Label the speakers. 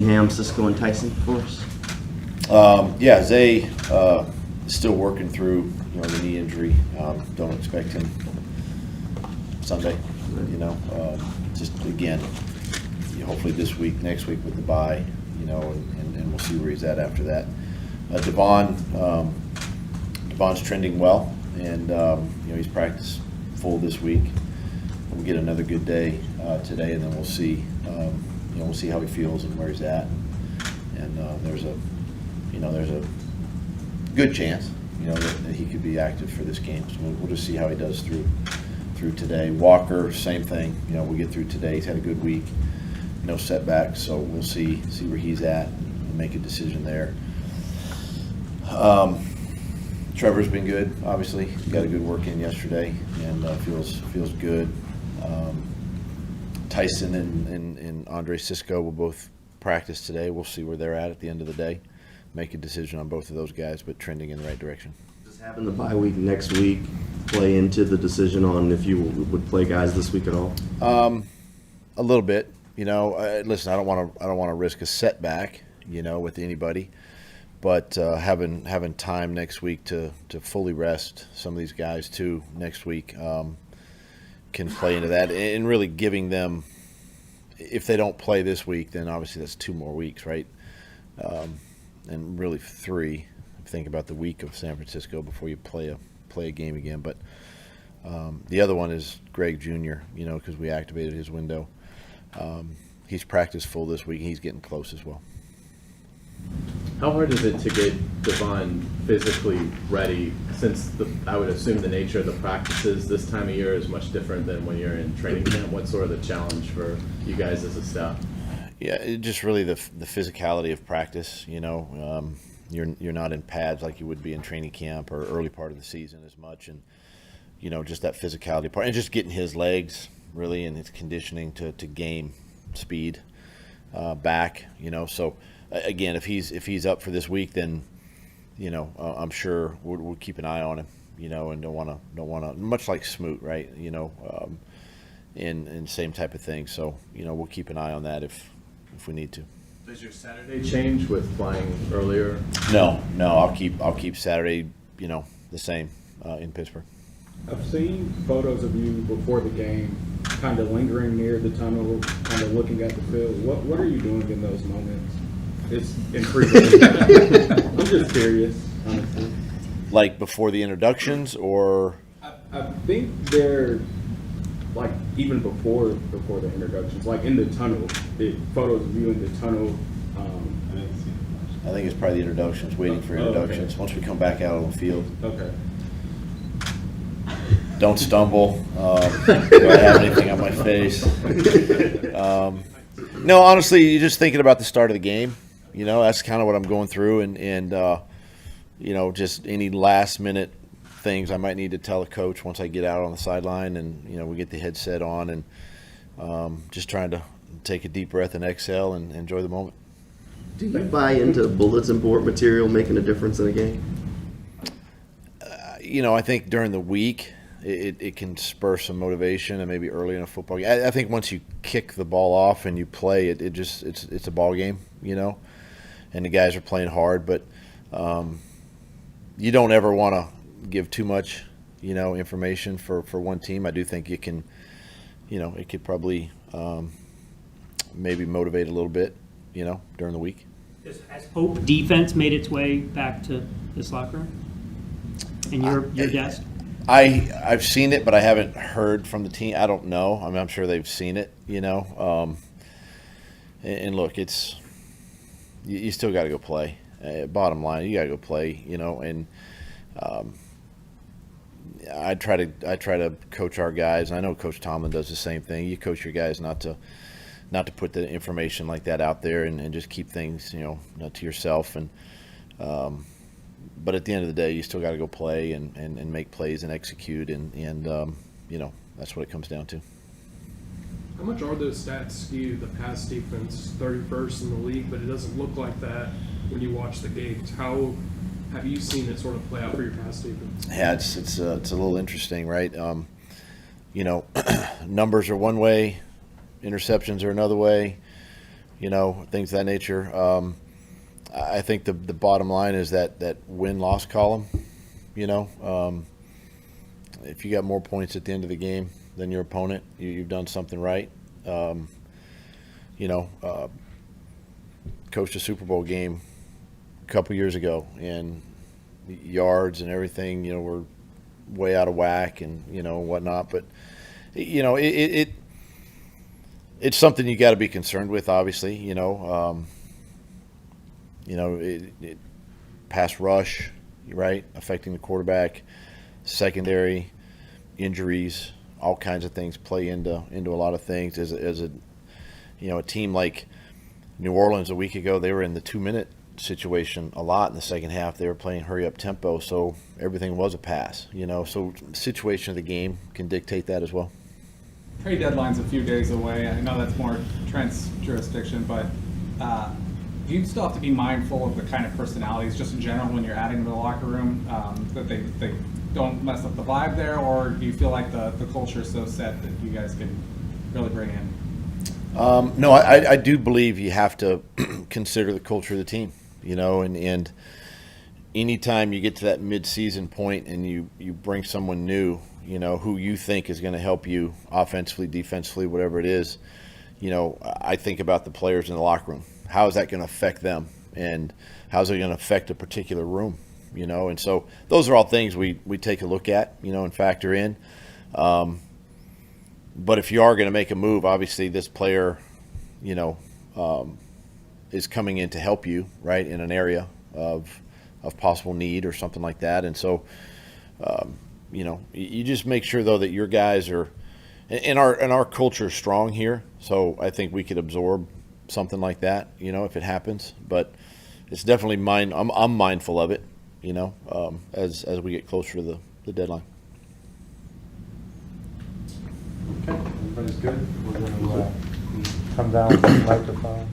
Speaker 1: Ham, Cisco, and Tyson for us?
Speaker 2: Yeah, Zay still working through the knee injury. Don't expect him Sunday. Just again, hopefully this week, next week with the bye, and we'll see where he's at after that. Devon's trending well, and he's practiced full this week. We'll get another good day today, and then we'll see. We'll see how he feels and where he's at. And there's a good chance, that he could be active for this game. So we'll just see how he does through today. Walker, same thing. We'll get through today. He's had a good week. No setbacks, so we'll see where he's at and make a decision there. Trevor's been good. Obviously, he got a good work in yesterday and feels good. Tyson and Andre Cisco will both practice today. We'll see where they're at the end of the day. Make a decision on both of those guys, but trending in the right direction.
Speaker 1: Does having the bye week next week play into the decision on if you would play guys this week at all?
Speaker 2: A little bit. Listen, I don't want to risk a setback, with anybody. But having time next week to fully rest some of these guys too next week can play into that, and really giving them, if they don't play this week, then obviously that's 2 more weeks, right? And really 3. Think about the week of San Francisco before you play a game again. But the other one is Greg Jr. Because we activated his window. He's practiced full this week. He's getting close as well.
Speaker 3: How hard is it to get Devon physically ready, since I would assume the nature of the practices this time of year is much different than when you're in training camp? What's sort of the challenge for you guys as a staff?
Speaker 2: Yeah, just really the physicality of practice. You're not in pads like you would be in training camp or early part of the season as much, and just that physicality part, and just getting his legs really and his conditioning to game speed back. So. Again, if he's up for this week, then I'm sure we'll keep an eye on him, and don't want to much like Smoot, right? And same type of thing. So we'll keep an eye on that if we need to.
Speaker 3: Does your Saturday change with flying earlier?
Speaker 2: No, I'll keep Saturday, the same in Pittsburgh.
Speaker 4: I've seen photos of you before the game, kind of lingering near the tunnel, kind of looking at the field. What are you doing in those moments? It's intriguing. I'm just curious, honestly.
Speaker 2: Like before the introductions, or
Speaker 4: I think they're like even before the introductions, like in the tunnel. Photos of you in the tunnel.
Speaker 2: I think it's probably the introductions, waiting for introductions. Okay. Once we come back out on the field.
Speaker 4: Okay.
Speaker 2: Don't stumble. Do I have anything on my face? No, honestly, you're just thinking about the start of the game. That's kind of what I'm going through, and just any last minute things I might need to tell a coach once I get out on the sideline, and we get the headset on, and just trying to take a deep breath and exhale and enjoy the moment.
Speaker 1: Do you buy into bulletin board material making a difference in a game?
Speaker 2: I think during the week it can spur some motivation, and maybe early in a football game. I think once you kick the ball off and you play, it's a ball game, and the guys are playing hard, but you don't ever want to give too much, information for one team. I do think it can, it could probably maybe motivate a little bit, during the week.
Speaker 5: Has Hope defense made its way back to this locker room? And your desk?
Speaker 2: I've seen it, but I haven't heard from the team. I don't know. I'm sure they've seen it, and look, it's you still got to go play. Bottom line, you got to go play, and I try to coach our guys. I know Coach Tomlin does the same thing. You coach your guys not to put the information like that out there, and just keep things, to yourself. And but at the end of the day, you still got to go play and make plays and execute, and that's what it comes down to.
Speaker 6: How much are those stats skewed? The pass defense 31st in the league, but it doesn't look like that when you watch the games. How have you seen it sort of play out for your pass defense?
Speaker 2: Yeah, it's a little interesting, right? Numbers are one way, interceptions are another way. things of that nature. I think the bottom line is that win-loss column. If you got more points at the end of the game than your opponent, you've done something right. Coached a Super Bowl game a couple years ago, and yards and everything, were way out of whack and whatnot. But it's something you got to be concerned with. Obviously, pass rush, right, affecting the quarterback, secondary injuries, all kinds of things play into a lot of things. As a team like New Orleans a week ago, they were in the 2-minute situation a lot in the second half. They were playing hurry up tempo, so everything was a pass. So the situation of the game can dictate that as well.
Speaker 7: Trade deadline's a few days away. I know that's more Trent's jurisdiction, but do you still have to be mindful of the kind of personalities, just in general, when you're adding to the locker room, that they don't mess up the vibe there, or do you feel like the culture is so set that you guys can really bring in?
Speaker 2: No, I do believe you have to consider the culture of the team, and anytime you get to that mid-season point and you bring someone new, who you think is going to help you offensively, defensively, whatever it is, I think about the players in the locker room. How is that going to affect them, and how is it going to affect a particular room, And so those are all things we take a look at, and factor in. But if you are going to make a move, obviously this player, is coming in to help you, right, in an area of possible need or something like that. And so, you just make sure though that your guys are, and our culture is strong here. So I think we could absorb something like that, if it happens. But it's definitely I'm mindful of it, as we get closer to the deadline.
Speaker 8: Okay, everybody's good. We're going to come down with the microphones.